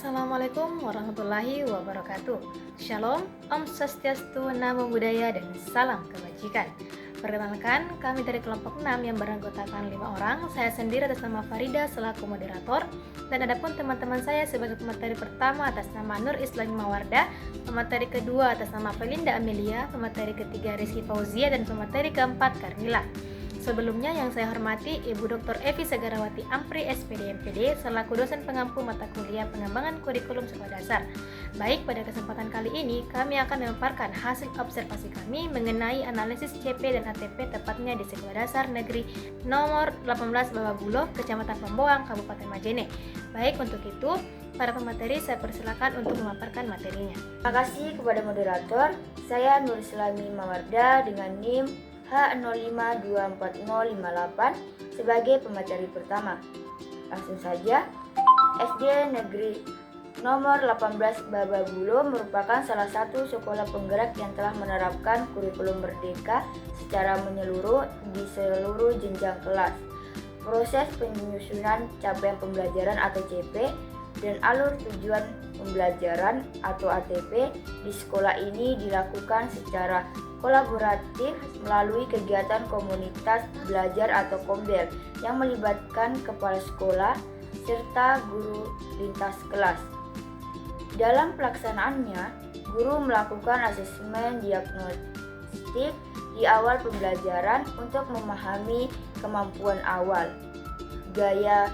Assalamualaikum warahmatullahi wabarakatuh. Shalom, Om Swastiastu, Namo Buddhaya, dan salam kebajikan. Perkenalkan, kami dari kelompok 6 yang beranggotakan 5 orang. Saya sendiri atas nama Farida selaku moderator, dan adapun teman-teman saya sebagai pemateri pertama atas nama Nur Islami Mawarda, pemateri kedua atas nama Felinda Amelia, pemateri ketiga Rizky Fauzia, dan pemateri keempat Karnila. Sebelumnya yang saya hormati Ibu Dr. Evi Sagarawati Ampri SPD MPD selaku dosen pengampu mata kuliah pengembangan kurikulum sekolah dasar. Baik, pada kesempatan kali ini kami akan memaparkan hasil observasi kami mengenai analisis CP dan ATP tepatnya di Sekolah Dasar Negeri nomor 18 Bababulo, Kecamatan Pemboang, Kabupaten Majene. Baik, untuk itu para pemateri saya persilakan untuk memaparkan materinya. Terima kasih kepada moderator. Saya Nur Islami Mawarda dengan NIM H0524058 sebagai pemateri pertama. Langsung saja, SD Negeri nomor 18 Bababulo merupakan salah satu sekolah penggerak yang telah menerapkan kurikulum merdeka secara menyeluruh di seluruh jenjang kelas. Proses penyusunan capaian pembelajaran atau CP dan alur tujuan pembelajaran atau ATP di sekolah ini dilakukan secara kolaboratif melalui kegiatan komunitas belajar atau KOMBEL yang melibatkan kepala sekolah serta guru lintas kelas. Dalam pelaksanaannya, guru melakukan asesmen diagnostik di awal pembelajaran untuk memahami kemampuan awal, gaya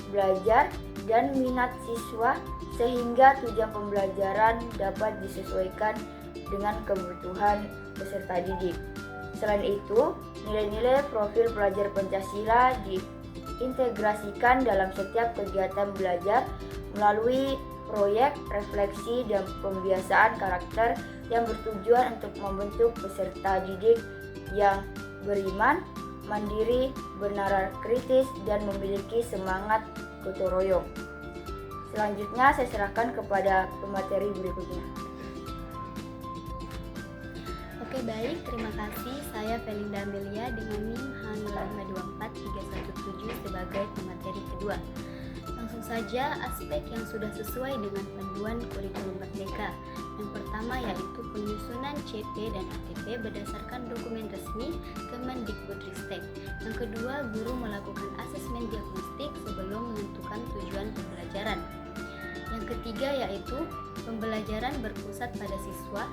belajar, dan minat siswa sehingga tujuan pembelajaran dapat disesuaikan dengan kebutuhan peserta didik. Selain itu, nilai-nilai profil pelajar Pancasila diintegrasikan dalam setiap kegiatan belajar melalui proyek, refleksi, dan pembiasaan karakter yang bertujuan untuk membentuk peserta didik yang beriman, mandiri, bernalar kritis, dan memiliki semangat gotong royong. Selanjutnya saya serahkan kepada pemateri berikutnya. Oke, baik, terima kasih. Saya Felinda Amelia dengan NIM H0524317 sebagai pemateri kedua. Langsung saja aspek yang sudah sesuai dengan panduan kurikulum merdeka. Yang pertama yaitu penyusunan CP dan ATP berdasarkan dokumen resmi Kemendikbudristek. Yang kedua, guru melakukan asesmen diagnostik sebelum menentukan tujuan pembelajaran. Yang ketiga yaitu pembelajaran berpusat pada siswa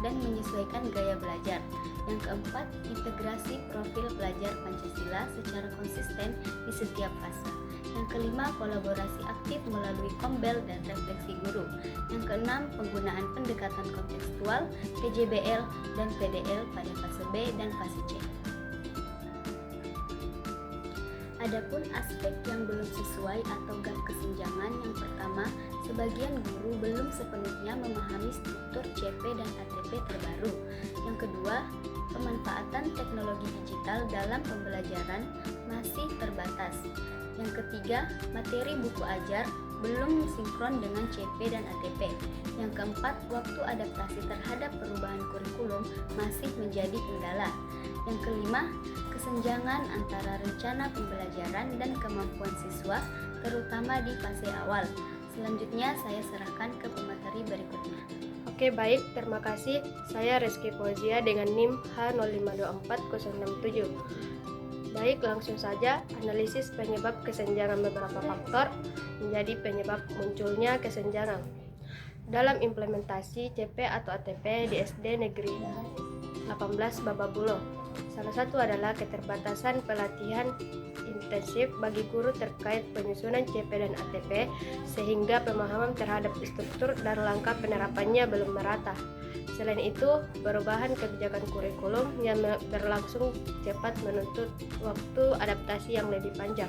dan menyesuaikan gaya belajar. Yang keempat, integrasi profil pelajar Pancasila secara konsisten di setiap fase. Yang kelima, kolaborasi aktif melalui KOMBEL dan refleksi guru. Yang keenam, penggunaan pendekatan kontekstual, PJBL dan PDL pada fase B dan fase C. Adapun aspek yang belum sesuai atau gap kesenjangan, yang pertama, sebagian guru belum sepenuhnya memahami struktur CP dan ATP terbaru. Yang kedua, pemanfaatan teknologi digital dalam pembelajaran masih terbatas. Yang ketiga, materi buku ajar belum sinkron dengan CP dan ATP. Yang keempat, waktu adaptasi terhadap perubahan kurikulum masih menjadi kendala. Yang kelima, kesenjangan antara rencana pembelajaran dan kemampuan siswa, terutama di fase awal. Selanjutnya saya serahkan ke pemateri berikutnya. Oke, baik, terima kasih. Saya Rizky Fauzia dengan NIM H0524067. Baik, langsung saja analisis penyebab kesenjangan beberapa faktor menjadi penyebab munculnya kesenjangan dalam implementasi CP atau ATP di SD Negeri 18 Bababulo. Salah satu adalah keterbatasan pelatihan intensif bagi guru terkait penyusunan CP dan ATP sehingga pemahaman terhadap struktur dan langkah penerapannya belum merata. Selain itu, perubahan kebijakan kurikulum yang berlangsung cepat menuntut waktu adaptasi yang lebih panjang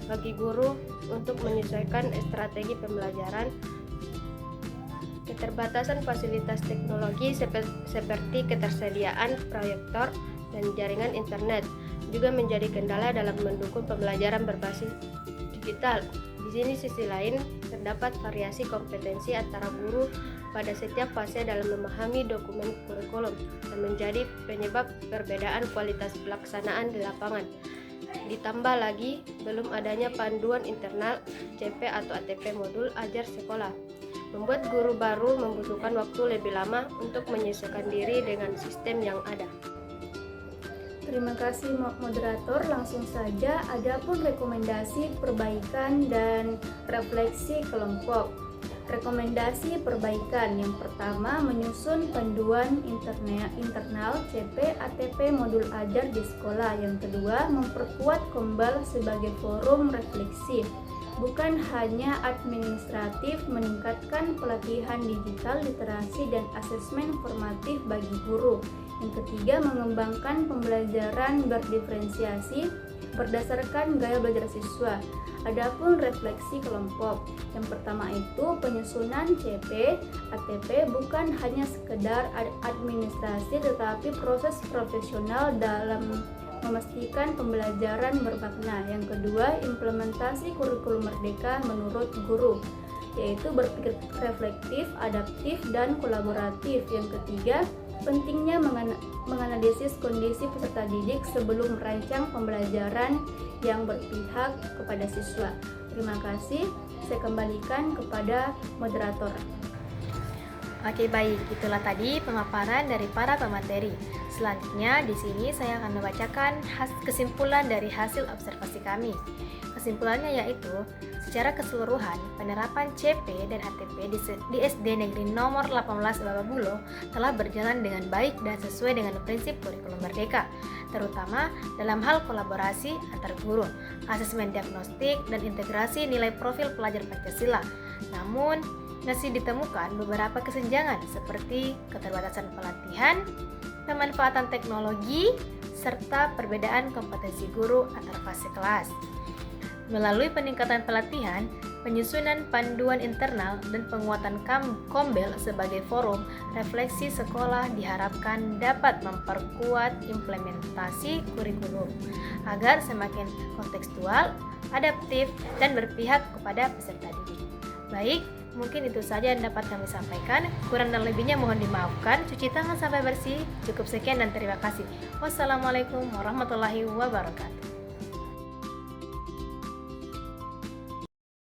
bagi guru untuk menyesuaikan strategi pembelajaran. Keterbatasan fasilitas teknologi seperti ketersediaan proyektor dan jaringan internet juga menjadi kendala dalam mendukung pembelajaran berbasis digital. Di sini sisi lain terdapat variasi kompetensi antara guru pada setiap fase dalam memahami dokumen kurikulum dan menjadi penyebab perbedaan kualitas pelaksanaan di lapangan. Ditambah lagi belum adanya panduan internal CP atau ATP modul ajar sekolah, membuat guru baru membutuhkan waktu lebih lama untuk menyesuaikan diri dengan sistem yang ada. Terima kasih moderator, langsung saja adapun rekomendasi perbaikan dan refleksi kelompok. Rekomendasi perbaikan yang pertama, menyusun panduan internal CP ATP modul ajar di sekolah. Yang kedua, memperkuat Kombal sebagai forum refleksi, bukan hanya administratif, meningkatkan pelatihan digital, literasi, dan asesmen formatif bagi guru. Yang ketiga, mengembangkan pembelajaran berdiferensiasi berdasarkan gaya belajar siswa. Adapun refleksi kelompok, yang pertama itu penyusunan CP ATP bukan hanya sekedar administrasi tetapi proses profesional dalam memastikan pembelajaran bermakna. Yang kedua, implementasi kurikulum merdeka menurut guru, yaitu berpikir reflektif, adaptif, dan kolaboratif. Yang ketiga, pentingnya menganalisis kondisi peserta didik sebelum merancang pembelajaran yang berpihak kepada siswa. Terima kasih. Saya kembalikan kepada moderator. Oke, baik, itulah tadi pemaparan dari para pemateri. Selanjutnya di sini saya akan membacakan kesimpulan dari hasil observasi kami. Kesimpulannya yaitu, secara keseluruhan penerapan CP dan ATP di SD Negeri Nomor 18 Bababulo telah berjalan dengan baik dan sesuai dengan prinsip kurikulum merdeka, terutama dalam hal kolaborasi antar guru, asesmen diagnostik, dan integrasi nilai profil pelajar Pancasila. Namun, masih ditemukan beberapa kesenjangan seperti keterbatasan pelatihan, pemanfaatan teknologi, serta perbedaan kompetensi guru antar fase kelas. Melalui peningkatan pelatihan, penyusunan panduan internal, dan penguatan Kombel sebagai forum refleksi sekolah diharapkan dapat memperkuat implementasi kurikulum agar semakin kontekstual, adaptif, dan berpihak kepada peserta didik. Baik, mungkin itu saja yang dapat kami sampaikan. Kurang dan lebihnya mohon dimaafkan. Cuci tangan sampai bersih. Cukup sekian dan terima kasih. Wassalamualaikum warahmatullahi wabarakatuh.